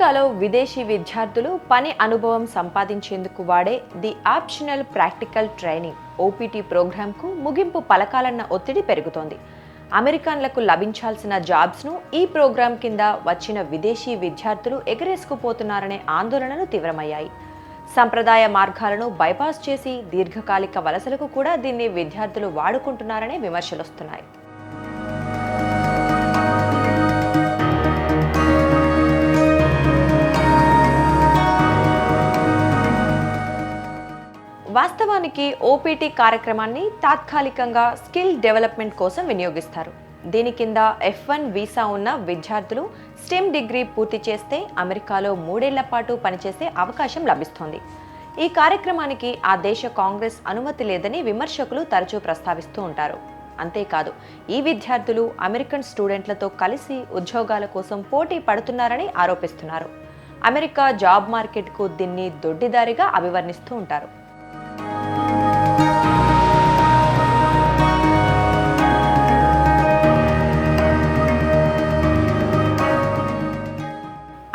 అమెరికాలో విదేశీ విద్యార్థులు పని అనుభవం సంపాదించేందుకు వాడే ది ఆప్షనల్ ప్రాక్టికల్ ట్రైనింగ్ ఓపీటీ ప్రోగ్రాంకు ముగింపు పలకాలన్న ఒత్తిడి పెరుగుతోంది. అమెరికన్లకు లభించాల్సిన జాబ్స్ను ఈ ప్రోగ్రాం కింద వచ్చిన విదేశీ విద్యార్థులు ఎగరేసుకుపోతున్నారనే ఆందోళనలు తీవ్రమయ్యాయి. సంప్రదాయ మార్గాలను బైపాస్ చేసి దీర్ఘకాలిక వలసలకు కూడా దీన్ని విద్యార్థులు వాడుకుంటున్నారనే విమర్శలొస్తున్నాయి. వాస్తవానికి ఓపీటీ కార్యక్రమాన్ని తాత్కాలికంగా స్కిల్ డెవలప్మెంట్ కోసం వినియోగిస్తారు. దీని కింద F1 వీసా ఉన్న విద్యార్థులు స్టెమ్ డిగ్రీ పూర్తి చేస్తే అమెరికాలో 3 ఏళ్ల పాటు పనిచేసే అవకాశం లభిస్తోంది. ఈ కార్యక్రమానికి ఆ దేశ కాంగ్రెస్ అనుమతి లేదని విమర్శకులు తరచూ ప్రస్తావిస్తూ ఉంటారు. అంతేకాదు, ఈ విద్యార్థులు అమెరికన్ స్టూడెంట్లతో కలిసి ఉద్యోగాల కోసం పోటీ పడుతున్నారని ఆరోపిస్తున్నారు. అమెరికా జాబ్ మార్కెట్కు దీన్ని దొడ్డిదారిగా అభివర్ణిస్తూ ఉంటారు.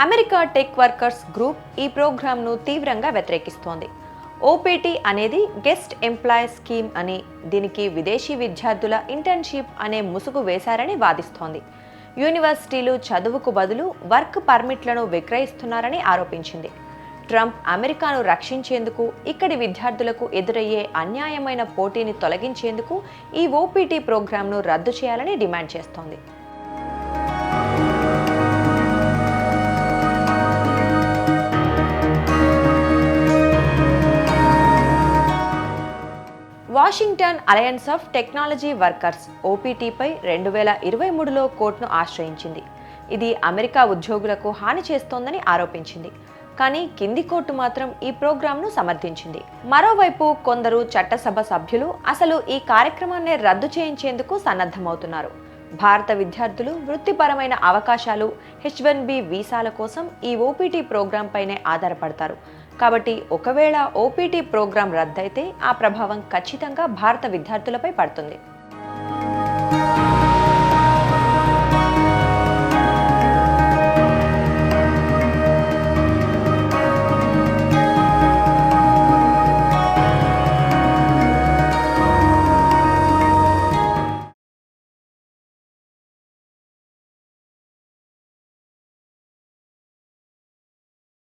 అమెరికా టెక్ వర్కర్స్ గ్రూప్ ఈ ప్రోగ్రాంను తీవ్రంగా వ్యతిరేకిస్తోంది. ఓపీటీ అనేది గెస్ట్ ఎంప్లాయ్ స్కీమ్ అని, దీనికి విదేశీ విద్యార్థుల ఇంటర్న్షిప్ అనే ముసుగు వేశారని వాదిస్తోంది. యూనివర్సిటీలు చదువుకు బదులు వర్క్ పర్మిట్లను విక్రయిస్తున్నారని ఆరోపించింది. ట్రంప్ అమెరికాను రక్షించేందుకు, ఇక్కడి విద్యార్థులకు ఎదురయ్యే అన్యాయమైన పోటీని తొలగించేందుకు ఈ ఓపీటీ ప్రోగ్రాంను రద్దు చేయాలని డిమాండ్ చేస్తోంది. Washington alliance of technology workers ఓపీటీపై 2023లో కోర్టును ఆశ్రయించింది. ఇది అమెరికా ఉద్యోగులకు హాని చేస్తోందని ఆరోపించింది. కానీ కింది కోర్టు మాత్రం ఈ ప్రోగ్రాంను సమర్థించింది. మరోవైపు కొందరు చట్టసభ సభ్యులు అసలు ఈ కార్యక్రమాన్ని రద్దు చేయించేందుకు సన్నద్ధమవుతున్నారు. భారత విద్యార్థులు వృత్తిపరమైన అవకాశాలు, H1B వీసాల కోసం ఈ ఓపీటీ ప్రోగ్రాం పైనే ఆధారపడతారు. కాబట్టి ఒకవేళ ఓపీటీ ప్రోగ్రాం రద్దయితే ఆ ప్రభావం ఖచ్చితంగా భారత విద్యార్థులపై పడుతుంది.